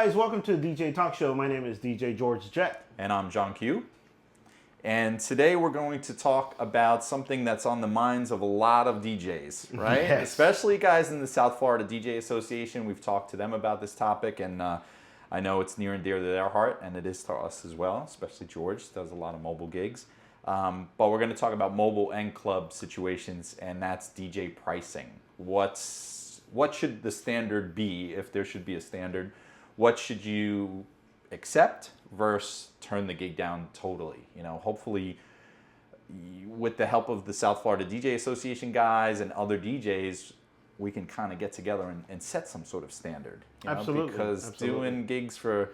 guys, welcome to the DJ Talk Show. My name is DJ George Jet. And I'm John Q. And today we're going to talk about something that's on the minds of a lot of DJs, right? Yes. Especially guys in the South Florida DJ Association. We've talked to them about this topic, and I know it's near and dear to their heart, and it is to us as well, especially George, does a lot of mobile gigs. But we're going to talk about mobile and club situations, and that's DJ pricing. What should the standard be, if there should be a standard? What should you accept versus turn the gig down totally? You know, hopefully with the help of the South Florida DJ Association guys and other DJs, we can kind of get together and set some sort of standard. You know? Absolutely. Because doing gigs for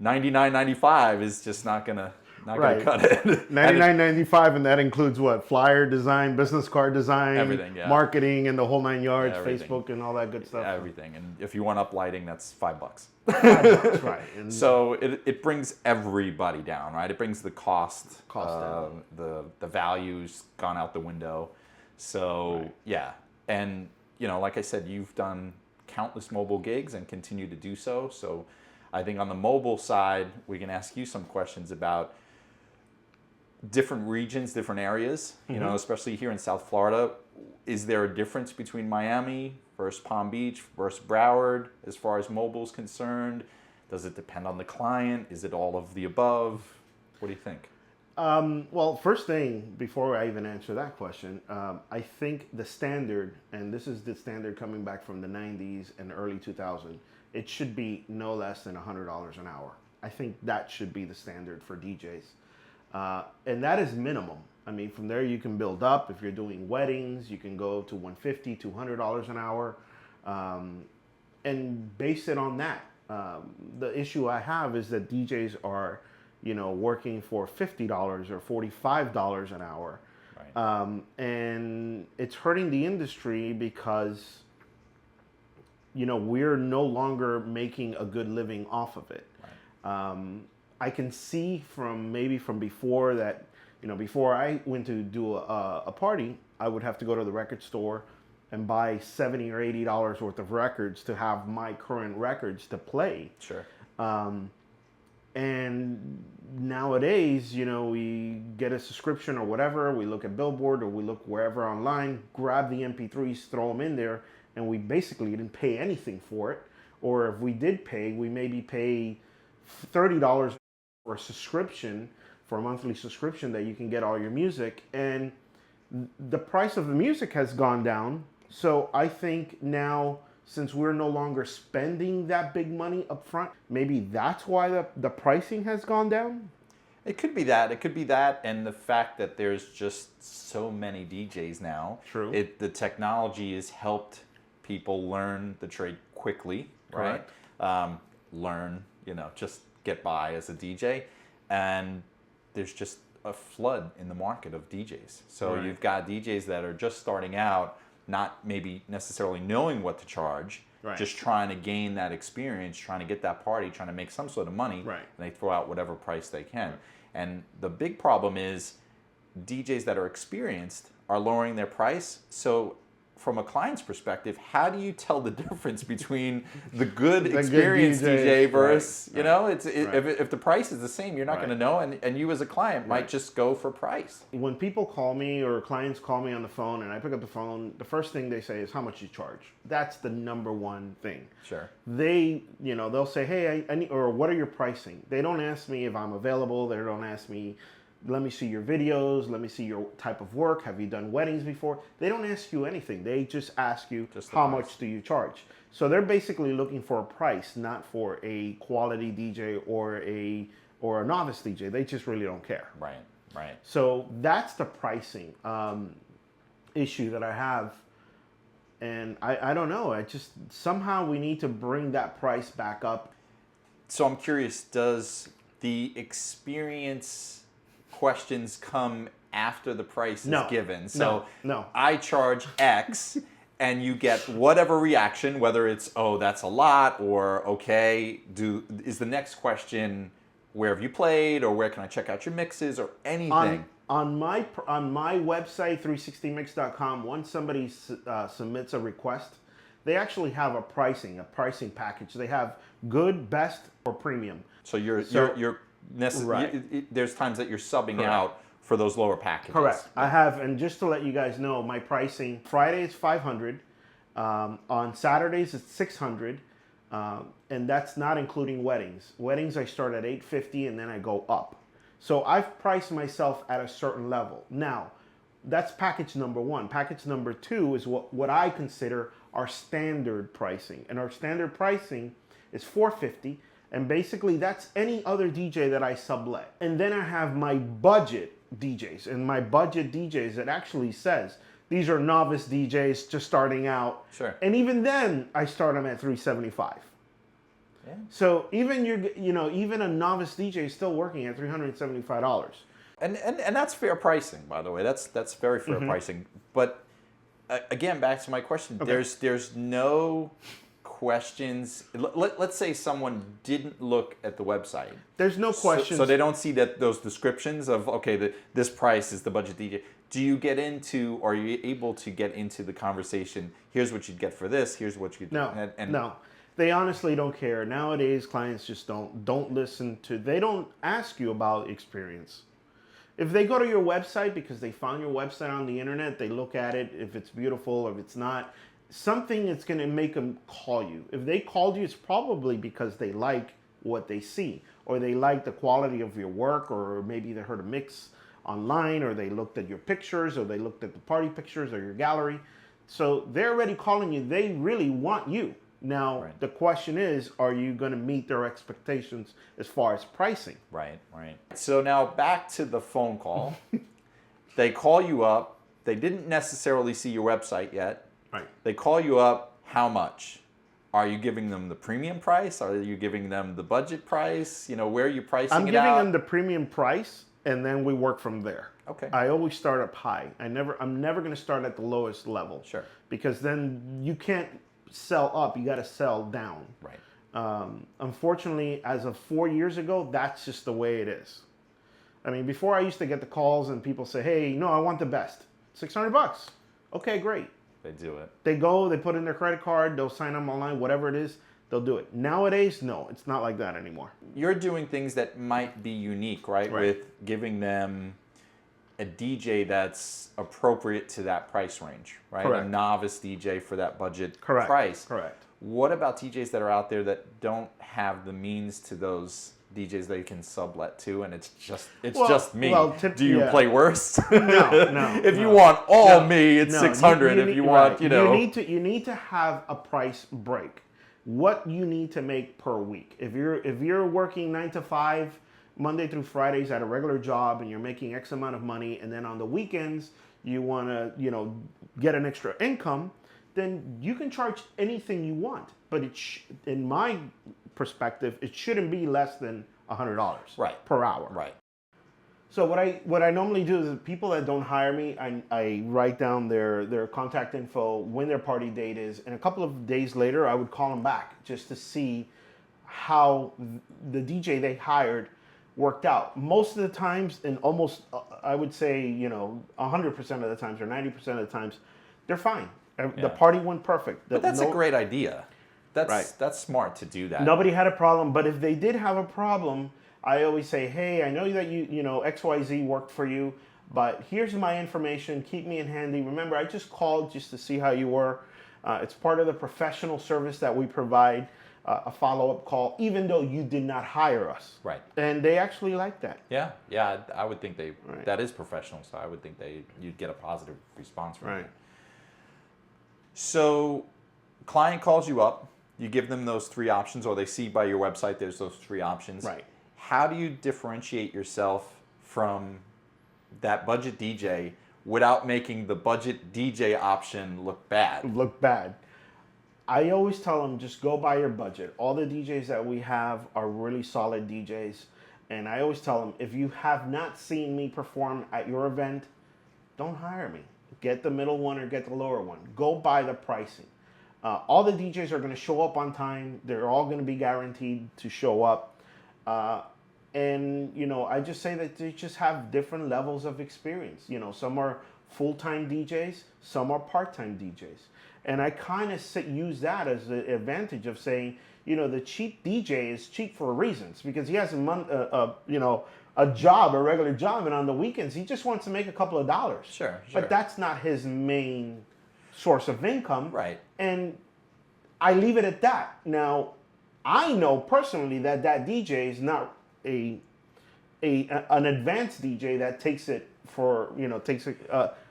$99.95 is just not gonna cut it. $99.95, and that includes what? Flyer design, business card design, everything, yeah. Marketing, and the whole nine yards, Everything. Facebook, and all that good stuff. Everything. And if you want up lighting, that's $5. That's right. And So it brings everybody down, right? It brings the cost down. the value's gone out the window. So Right. yeah, and you know, like I said, you've done countless mobile gigs and continue to do so. So I think on the mobile side, we can ask you some questions about different regions, different areas. You know, especially here in South Florida, is there a difference between Miami versus Palm Beach versus Broward as far as mobile is concerned? Does it depend on the client? Is it all of the above? What do you think? Well, first thing, before I even answer that question, I think the standard, and this is the standard coming back from the 90s and early 2000s, it should be no less than $100 an hour. I think that should be the standard for DJs. And that is minimum. I mean, from there you can build up. If you're doing weddings, you can go to $150, $200 an hour, and base it on that. The issue I have is that DJs are, you know, working for $50 or $45 an hour. Right. And it's hurting the industry because, you know, we're no longer making a good living off of it. Right. I can see from before that, you know, before I went to do a party, I would have to go to the record store and buy $70 or $80 worth of records to have my current records to play. Sure. And nowadays, you know, we get a subscription or whatever, we look at Billboard or we look wherever online, grab the MP3s, throw them in there, and we basically didn't pay anything for it. Or if we did pay, we maybe pay $30 for a subscription, for a monthly subscription that you can get all your music. And the price of the music has gone down. So I think now, since we're no longer spending that big money up front, maybe that's why the pricing has gone down? It could be that. It could be that, and the fact that there's just so many DJs now. True. The technology has helped people learn the trade quickly, right? Correct. Learn, you know, just get by as a DJ, and there's just a flood in the market of DJs. So Right. you've got DJs that are just starting out, not maybe necessarily knowing what to charge, Right. just trying to gain that experience, trying to get that party, trying to make some sort of money, Right. and they throw out whatever price they can. And the big problem is DJs that are experienced are lowering their price. So from a client's perspective, how do you tell the difference between the good experienced DJ versus, right, you know, right. if the price is the same, you're not going to know, and you as a client might just go for price. When people call me or clients call me on the phone and I pick up the phone, the first thing they say is how much you charge. That's the number one thing. Sure. They, you know, they'll say, hey, I need, or what are your pricing? They don't ask me if I'm available. They don't ask me, let me see your videos. Let me see your type of work. Have you done weddings before? They don't ask you anything. They just ask you Just the how price. much do you charge. So they're basically looking for a price, not for a quality DJ or a novice DJ. They just really don't care. Right, right. So that's the pricing issue that I have. And I don't know. I just, somehow we need to bring that price back up. So I'm curious, does the experience questions come after the price is given? So no. I charge X and you get whatever reaction, whether it's, oh, that's a lot, or okay, is the next question, where have you played, or where can I check out your mixes, or anything? On my website, 360mix.com, once somebody submits a request, they actually have a pricing package. They have good, best, or premium. So there's times that you're subbing Correct. out for those lower packages. Correct. I have, and just to let you guys know, my pricing, Friday is $500. On Saturdays it's $600. And that's not including weddings. Weddings I start at $850 and then I go up. So I've priced myself at a certain level. Now, that's package number one. Package number two is what I consider our standard pricing. And our standard pricing is $450. And basically that's any other DJ that I sublet. And then I have my budget DJs. And my budget DJs, it actually says, these are novice DJs just starting out. Sure. And even then, I start them at $375. Yeah. So even even a novice DJ is still working at $375. And that's fair pricing, by the way. That's very fair pricing. But again, back to my question. Okay. There's no questions. Let's say someone didn't look at the website. There's no questions. So they don't see those descriptions of, okay, this price is the budget DJ. Do you get into, or are you able to get into the conversation, here's what you'd get for this, here's what you'd No, and no. They honestly don't care. Nowadays, clients just don't listen to, they don't ask you about experience. If they go to your website because they found your website on the internet, they look at it, if it's beautiful or if it's not, something that's going to make them call you. If they called you, it's probably because they like what they see, or they like the quality of your work, or maybe they heard a mix online, or they looked at your pictures, or they looked at the party pictures or your gallery. So they're already calling you. They really want you. Now, Right. The question is, are you going to meet their expectations as far as pricing? Right. So now back to the phone call. They call you up. They didn't necessarily see your website yet. Right. They call you up. How much? Are you giving them the premium price? Are you giving them the budget price? Where are you pricing I'm it giving out? them the premium price, and then we work from there. Okay. I always start up high. I'm never going to start at the lowest level. Sure. Because then you can't sell up. You got to sell down. Right. Unfortunately, as of 4 years ago, that's just the way it is. I mean, before I used to get the calls and people say, "Hey, no, I want the best. $600." Okay, great. They do it. They go, they put in their credit card, they'll sign up online, whatever it is, they'll do it. Nowadays, no, it's not like that anymore. You're doing things that might be unique, right? Right. With giving them a DJ that's appropriate to that price range, right? Correct. A novice DJ for that budget Correct. price. Correct. What about DJs that are out there that don't have the means to those DJs they can sublet to, and it's just me? Do you play worse? No. If you want all me, it's 600. If you want, you need to have a price break. What you need to make per week. If you're working 9 to 5, Monday through Fridays at a regular job, and you're making X amount of money, and then on the weekends you want to get an extra income, then you can charge anything you want. But in my perspective, it shouldn't be less than $100 per hour. Right. So what I normally do is people that don't hire me, I write down their contact info, when their party date is, and a couple of days later I would call them back just to see how the DJ they hired worked out. Most of the times, and almost I would say 100% of the times or 90% of the times, they're fine. The party went perfect. But that's a great idea. That's Right. That's smart to do that. Nobody had a problem, but if they did have a problem, I always say, "Hey, I know that you XYZ worked for you, but here's my information. Keep me in handy. Remember, I just called just to see how you were. It's part of the professional service that we provide, a follow-up call, even though you did not hire us." Right. And they actually like that. Yeah. I would think that is professional, so I would think you'd get a positive response from it. So, client calls you up. You give them those 3 options, or they see by your website there's those 3 options. Right. How do you differentiate yourself from that budget DJ without making the budget DJ option look bad? I always tell them, just go by your budget. All the DJs that we have are really solid DJs. And I always tell them, if you have not seen me perform at your event, don't hire me. Get the middle one or get the lower one. Go by the pricing. All the DJs are going to show up on time. They're all going to be guaranteed to show up. And I just say that they just have different levels of experience. Some are full-time DJs, some are part-time DJs. And I kind of use that as the advantage of saying, the cheap DJ is cheap for reasons, because he has a job, a regular job, and on the weekends he just wants to make a couple of dollars. Sure. But that's not his main source of income. Right. And I leave it at that. Now, I know personally that DJ is not an advanced DJ that takes it for,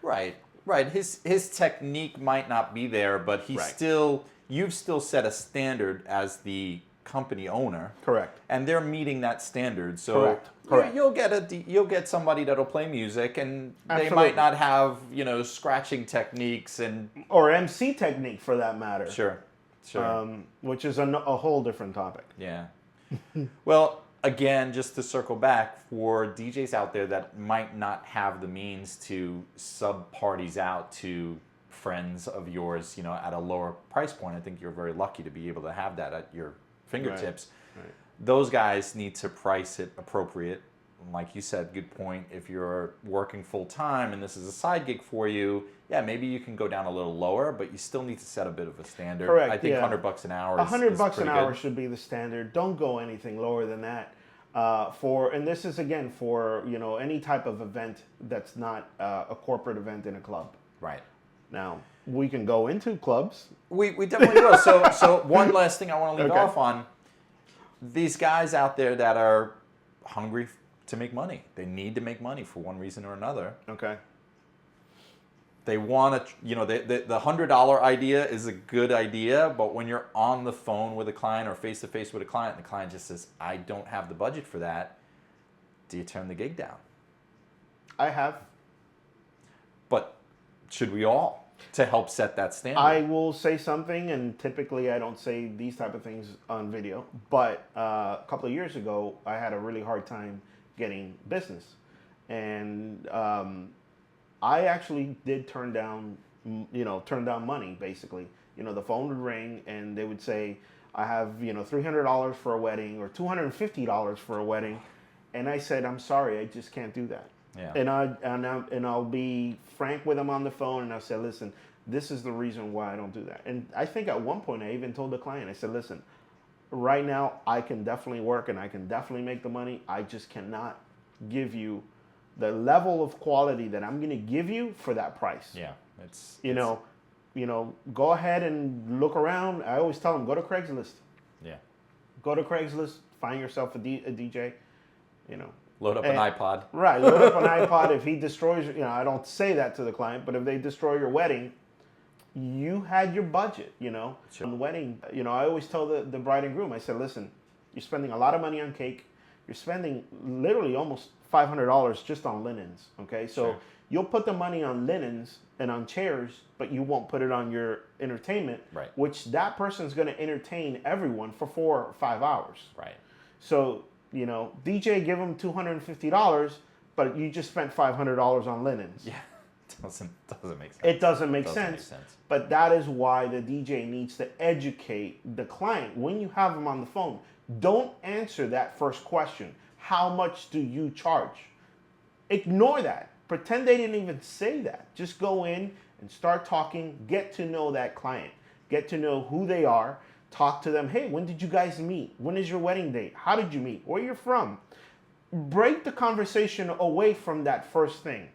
Right. His technique might not be there, but you've still set a standard as the company owner. Correct. And they're meeting that standard. So Correct. You'll get somebody that'll play music, and Absolutely. they might not have, scratching techniques or MC technique for that matter. Sure. Which is a whole different topic. Yeah. Well, again, just to circle back, for DJs out there that might not have the means to sub parties out to friends of yours, at a lower price point, I think you're very lucky to be able to have that at your fingertips. Right. Those guys need to price it appropriate. Like you said, good point. If you're working full time and this is a side gig for you, maybe you can go down a little lower, but you still need to set a bit of a standard. Correct. I think $100 an hour. $100 an hour good. should be the standard. Don't go anything lower than that. And this is again for any type of event that's not a corporate event in a club. Right. Now we can go into clubs. We definitely will. So one last thing I want to leave Okay. off on: these guys out there that are hungry to make money. They need to make money for one reason or another. Okay. They want to, the $100 idea is a good idea, but when you're on the phone with a client or face to face with a client, and the client just says, "I don't have the budget for that," do you turn the gig down? I have. But should we all, to help set that standard? I will say something, and typically I don't say these type of things on video, but a couple of years ago, I had a really hard time getting business. And I actually did turn down money, basically. The phone would ring, and they would say, I have, $300 for a wedding or $250 for a wedding. And I said, I'm sorry, I just can't do that. Yeah. And I'll be frank with them on the phone, and I'll say, listen, this is the reason why I don't do that. And I think at one point I even told the client, I said, listen, right now I can definitely work and I can definitely make the money. I just cannot give you the level of quality that I'm going to give you for that price. Yeah. Go ahead and look around. I always tell them, go to Craigslist. Yeah. Go to Craigslist, find yourself a DJ, Load up an iPod. Right, load up an iPod. If he destroys, I don't say that to the client, but if they destroy your wedding, you had your budget, Sure. On the wedding, I always tell the bride and groom, I said, listen, you're spending a lot of money on cake. You're spending literally almost $500 just on linens, okay? So Sure. You'll put the money on linens and on chairs, but you won't put it on your entertainment, Right. which that person's going to entertain everyone for 4 or 5 hours. Right. So, DJ, give them $250, but you just spent $500 on linens. Yeah. Doesn't make sense. It doesn't make sense. But that is why the DJ needs to educate the client. When you have them on the phone, don't answer that first question. How much do you charge? Ignore that. Pretend they didn't even say that. Just go in and start talking. Get to know that client. Get to know who they are. Talk to them. Hey, when did you guys meet? When is your wedding date? How did you meet? Where you're from? Break the conversation away from that first thing.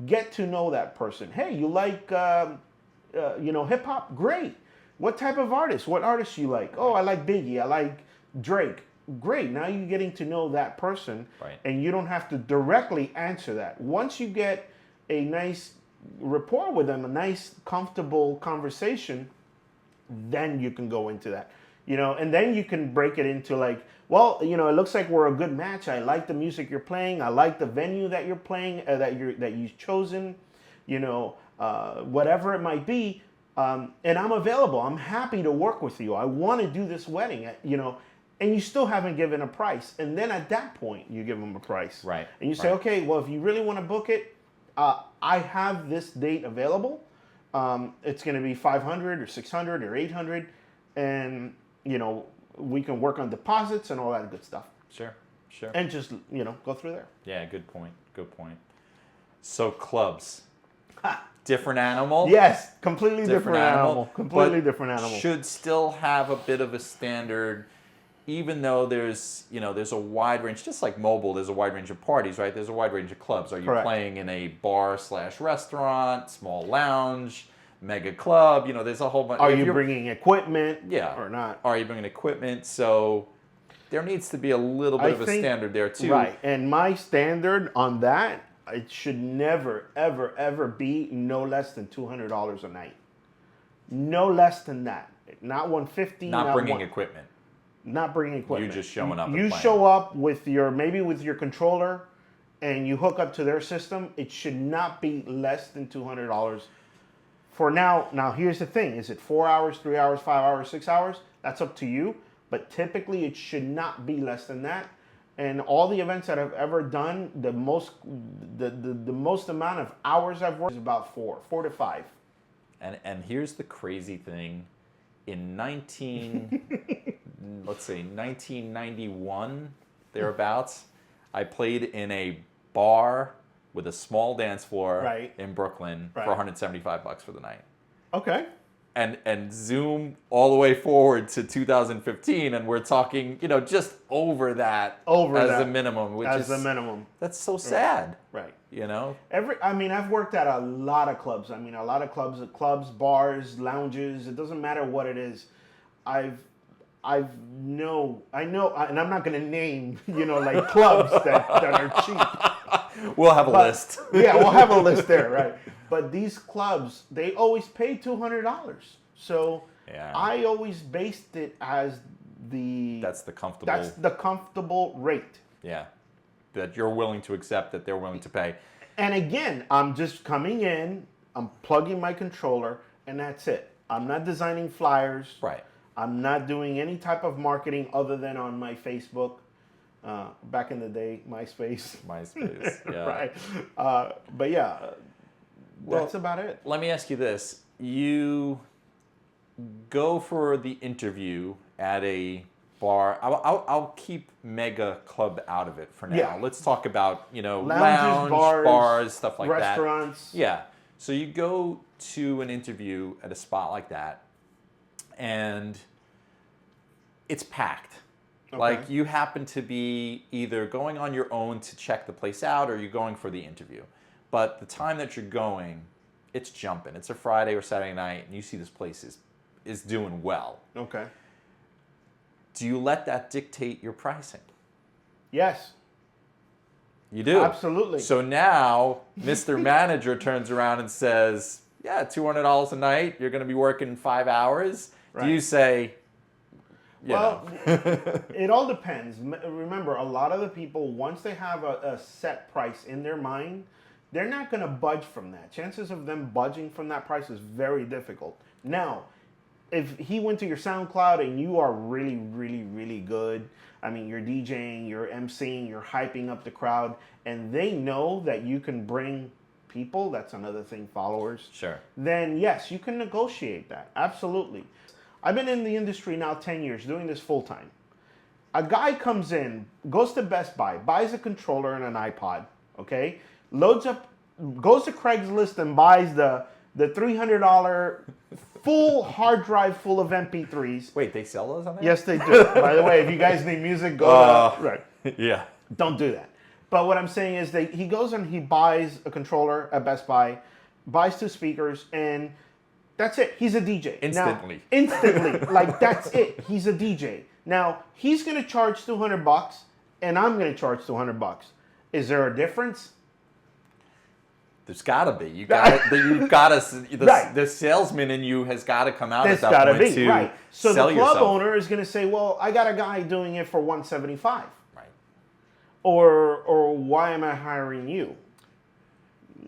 Get to know that person. Hey, you like, hip hop? Great. What type of artist? What artists you like? Oh, I like Biggie. I like Drake. Great. Now you're getting to know that person, Right. And you don't have to directly answer that. Once you get a nice rapport with them, a nice, comfortable conversation, then you can go into that. And then you can break it into like, well, it looks like we're a good match. I like the music you're playing. I like the venue that you're playing, that you've chosen, whatever it might be. And I'm available. I'm happy to work with you. I want to do this wedding, and you still haven't given a price. And then at that point, you give them a price. Right. And you say, okay, well, if you really want to book it, I have this date available. It's going to be 500 or 600 or 800. And, we can work on deposits and all that good stuff. Sure. And just, go through there. Yeah, good point. So clubs. Different animal. Yes, completely different animal. Completely but different animal. Should still have a bit of a standard, even though there's a wide range. Just like mobile, there's a wide range of parties, right? There's a wide range of clubs. Are you Correct. playing in a bar/restaurant, small lounge, mega club? There's a whole bunch. Are you bringing equipment? Yeah. Or not? Are you bringing equipment? So there needs to be a little bit of a standard there too. Right. And my standard on that, it should never, ever, ever be no less than $200 a night. No less than that. Not $150. Not bringing equipment. Not bringing equipment. You just showing up. You show up with your controller, and you hook up to their system. It should not be less than $200 for now. Now here's the thing: is it 4 hours, 3 hours, 5 hours, 6 hours? That's up to you. But typically, it should not be less than that. And all the events that I've ever done, the most amount of hours I've worked is about 4 to 5. And here's the crazy thing: in 1991 thereabouts, I played in a bar with a small dance floor in Brooklyn for $175 for the night. Okay. And zoom all the way forward to 2015, and we're talking, just over that as a minimum, which is the minimum. That's so sad. Right. I've worked at a lot of clubs. A lot of clubs, bars, lounges. It doesn't matter what it is. I know, and I'm not going to name, like clubs that are cheap. We'll have a list. Yeah, we'll have a list there, right? But these clubs, they always pay $200. So I always based it as that's the comfortable rate. Yeah, that you're willing to accept, that they're willing to pay. And again, I'm just coming in, I'm plugging my controller, and that's it. I'm not designing flyers. Right. I'm not doing any type of marketing other than on my Facebook. Back in the day, MySpace. Yeah. Right. But yeah, that's about it. Let me ask you this. You go for the interview at a bar. I'll keep mega club out of it for now. Yeah. Let's talk about, Lounges, bars, stuff like restaurants. that. Yeah. So you go to an interview at a spot like that, and it's packed. Okay. Like, you happen to be either going on your own to check the place out, or you're going for the interview. But the time that you're going, it's jumping. It's a Friday or Saturday night, and you see this place is doing well. Okay. Do you let that dictate your pricing? Yes. You do? Absolutely. So now, Mr. Manager turns around and says, yeah, $200 a night, you're going to be working 5 hours. Right. Do you say, it all depends. Remember, a lot of the people, once they have a set price in their mind, they're not going to budge from that. Chances of them budging from that price is very difficult. Now, if he went to your SoundCloud and you are really, really, really good, you're DJing, you're emceeing, you're hyping up the crowd, and they know that you can bring people, that's another thing, followers. Sure. Then yes, you can negotiate that. Absolutely. I've been in the industry now 10 years, doing this full time. A guy comes in, goes to Best Buy, buys a controller and an iPod, okay? Loads up, goes to Craigslist and buys the $300 full hard drive full of MP3s. Wait, they sell those on there? Yes, they do. By the way, if you guys need music, go to... Right. Yeah. Don't do that. But what I'm saying is he goes and he buys a controller at Best Buy, buys 2 speakers, and that's it. He's a DJ. Instantly. Now, instantly. Like, that's it. He's a DJ. Now, he's going to charge $200, and I'm going to charge $200. Is there a difference? There's got to be. You've got to. Right. The salesman in you has got to come out There's at that point be, to right. So sell the club yourself. owner is going to say, "Well, I got a guy doing it for $175." Right. Or why am I hiring you?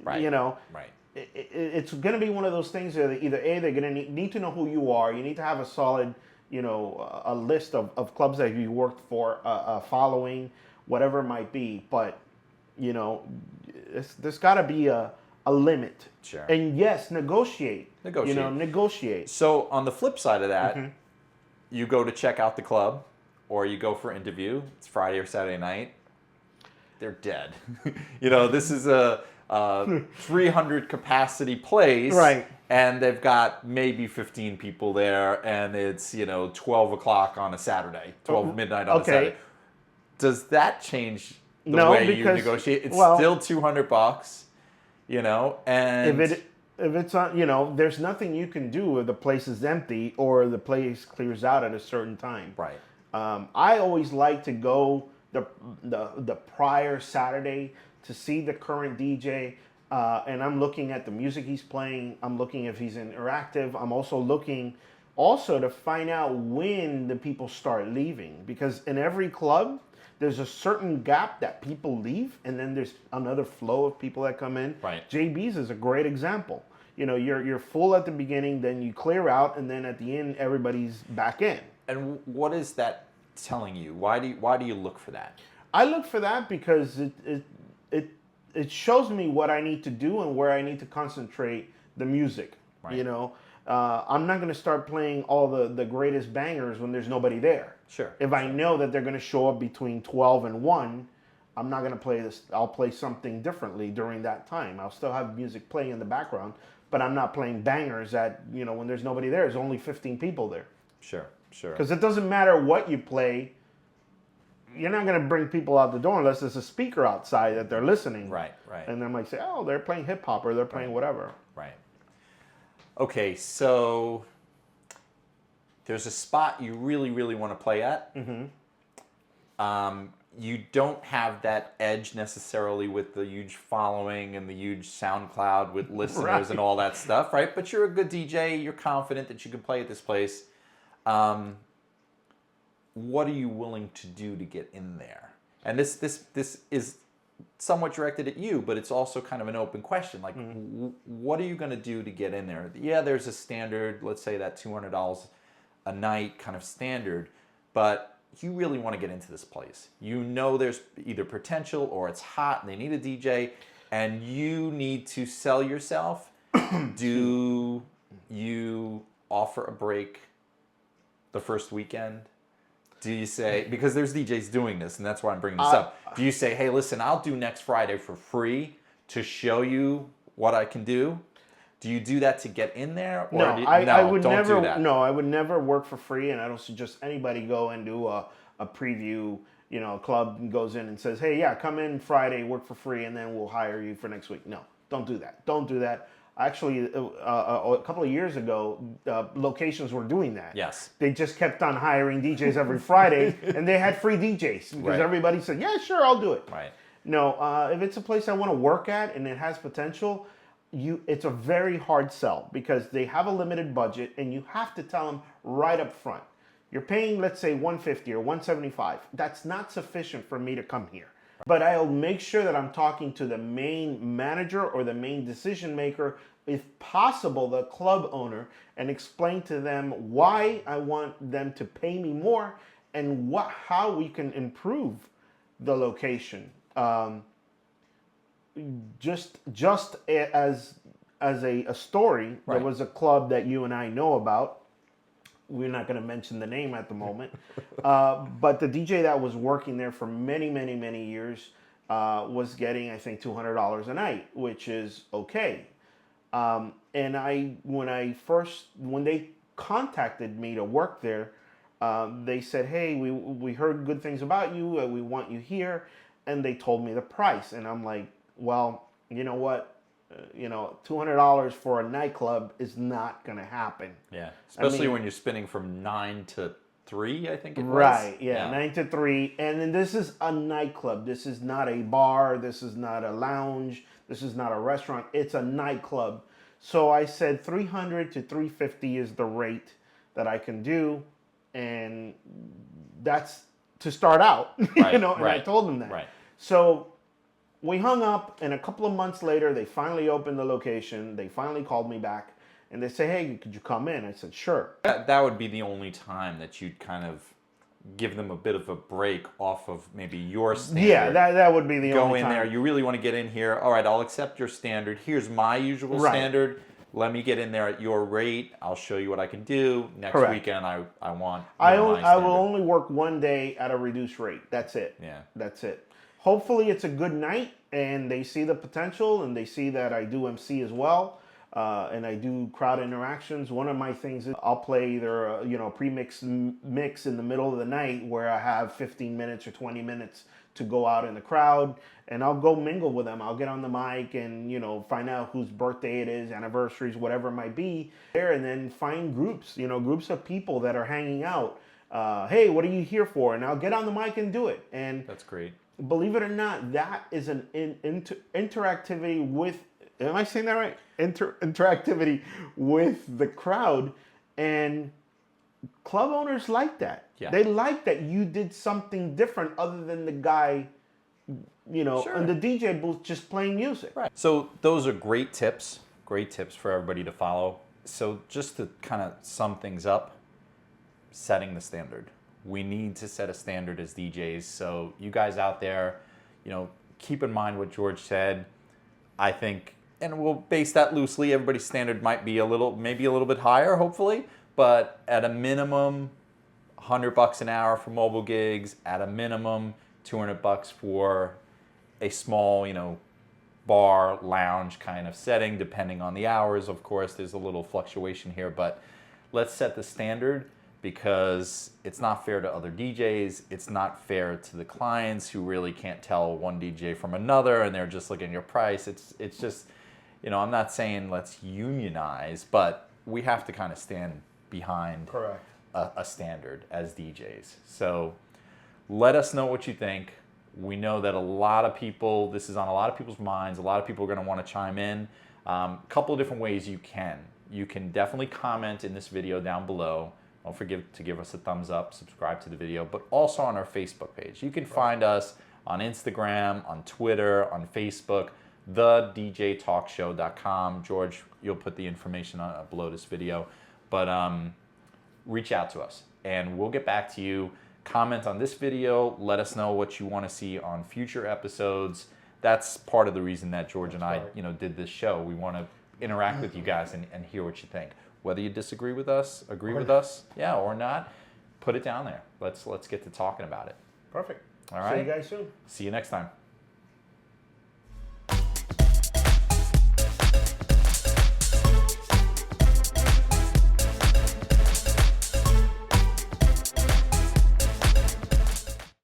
Right. Right. It's going to be one of those things that either A, they're going to need to know who you are. You need to have a solid, a list of clubs that you worked for, a following, whatever it might be. But, there's got to be a limit. Sure. And yes, negotiate. Negotiate. So on the flip side of that, you go to check out the club, or you go for an interview. It's Friday or Saturday night. They're dead. This is 300 capacity place, Right. and they've got maybe 15 people there, and it's 12 o'clock on a Saturday, 12 midnight on a Saturday. Does that change the No, way you because, negotiate? It's well, still $200, and if it's on, there's nothing you can do if the place is empty or the place clears out at a certain time. right. I always like to go the prior Saturday to see the current DJ, and I'm looking at the music he's playing. I'm looking if he's interactive. I'm also looking to find out when the people start leaving, because in every club there's a certain gap that people leave, and then there's another flow of people that come in. Right. JB's is a great example. You're full at the beginning, then you clear out, and then at the end everybody's back in. And what is that telling you? Why do you look for that? I look for that because it shows me what I need to do and where I need to concentrate the music. Right. I'm not going to start playing all the greatest bangers when there's nobody there. Sure. If I know that they're going to show up between 12 and 1, I'm not going to play this. I'll play something differently during that time. I'll still have music playing in the background, but I'm not playing bangers when there's nobody there. There's only 15 people there. Sure. Because it doesn't matter what you play. You're not going to bring people out the door unless there's a speaker outside that they're listening. Right. And they might say, oh, they're playing hip hop or they're playing whatever. Right. Okay, so there's a spot you really, really want to play at. Mm-hmm. You don't have that edge necessarily with the huge following and the huge SoundCloud with listeners and all that stuff, right? But you're a good DJ. You're confident that you can play at this place. What are you willing to do to get in there? And this is somewhat directed at you, but it's also kind of an open question. Like, what are you going to do to get in there? Yeah, there's a standard, let's say that $200 a night kind of standard, but you really want to get into this place. There's either potential or it's hot and they need a DJ, and you need to sell yourself. Do you offer a break the first weekend? Do you say, because there's DJs doing this, and that's why I'm bringing this up. Do you say, hey, listen, I'll do next Friday for free to show you what I can do? Do you do that to get in there? Or I would don't never. Do that. No, I would never work for free, and I don't suggest anybody go and do a preview. A club goes in and says, hey, yeah, come in Friday, work for free, and then we'll hire you for next week. No, don't do that. Don't do that. Actually, a couple of years ago, locations were doing that. Yes. They just kept on hiring DJs every Friday, and they had free DJs because everybody said, yeah, sure, I'll do it. Right. No, if it's a place I want to work at and it has potential, it's a very hard sell because they have a limited budget, and you have to tell them right up front. You're paying, let's say, $150 or $175. That's not sufficient for me to come here. But I'll make sure that I'm talking to the main manager or the main decision maker, if possible, the club owner, and explain to them why I want them to pay me more and how we can improve the location. Just as a story, there was a club that you and I know about. We're not going to mention the name at the moment. But the DJ that was working there for many, many, many years was getting, I think, $200 a night, which is okay. And when they contacted me to work there, they said, hey, we heard good things about you. We want you here. And they told me the price. And I'm like, well, you know what? $200 for a nightclub is not going to happen. Yeah, especially when you're spinning from 9 to 3, I think it was. Right, yeah, 9 to 3. And then this is a nightclub. This is not a bar. This is not a lounge. This is not a restaurant. It's a nightclub. So I said $300 to $350 is the rate that I can do. And that's to start out, and I told them that. Right. So we hung up, and a couple of months later, they finally opened the location. They finally called me back, and they say, hey, could you come in? I said, sure. That would be the only time that you'd kind of give them a bit of a break off of maybe your standard. Yeah, that would be the only time. Go in there. You really want to get in here. All right, I'll accept your standard. Here's my usual standard. Let me get in there at your rate. I'll show you what I can do. Next weekend, I want. I will only work one day at a reduced rate. That's it. Yeah. That's it. hopefully it's a good night and they see the potential and they see that I do MC as well. And I do crowd interactions. One of my things is I'll play either pre-mix mix in the middle of the night where I have 15 minutes or 20 minutes to go out in the crowd, and I'll go mingle with them. I'll get on the mic and find out whose birthday it is, anniversaries, whatever it might be there, and then find groups, groups of people that are hanging out. Hey, what are you here for? And I'll get on the mic and do it. And that's great. Believe it or not, that is an interactivity with. Am I saying that right? Interactivity with the crowd, and club owners like that. Yeah. They like that you did something different other than the guy, Sure. in the DJ booth just playing music. Right. So those are great tips for everybody to follow. So just to kind of sum things up, setting the standard. We need to set a standard as DJs. So you guys out there, keep in mind what George said. I think, and we'll base that loosely. Everybody's standard might be maybe a little bit higher, hopefully, but at a minimum, $100 an hour for mobile gigs. At a minimum, $200 for a small, bar, lounge kind of setting, depending on the hours. Of course, there's a little fluctuation here, but let's set the standard because it's not fair to other DJs. It's not fair to the clients who really can't tell one DJ from another, and they're just looking at your price. It's just, I'm not saying let's unionize, but we have to kind of stand behind Correct. a standard as DJs. So let us know what you think. We know that a lot of people, this is on a lot of people's minds. A lot of people are going to want to chime in. A couple of different ways you can. You can definitely comment in this video down below. Don't forget to give us a thumbs up, subscribe to the video, but also on our Facebook page. You can find us on Instagram, on Twitter, on Facebook, thedjtalkshow.com. George, you'll put the information below this video. But reach out to us, and we'll get back to you. Comment on this video. Let us know what you want to see on future episodes. That's part of the reason that George and I, did this show. We want to interact with you guys and hear what you think. Whether you disagree with us, agree with us, or not, put it down there. Let's get to talking about it. Perfect. All right. See you guys soon. See you next time.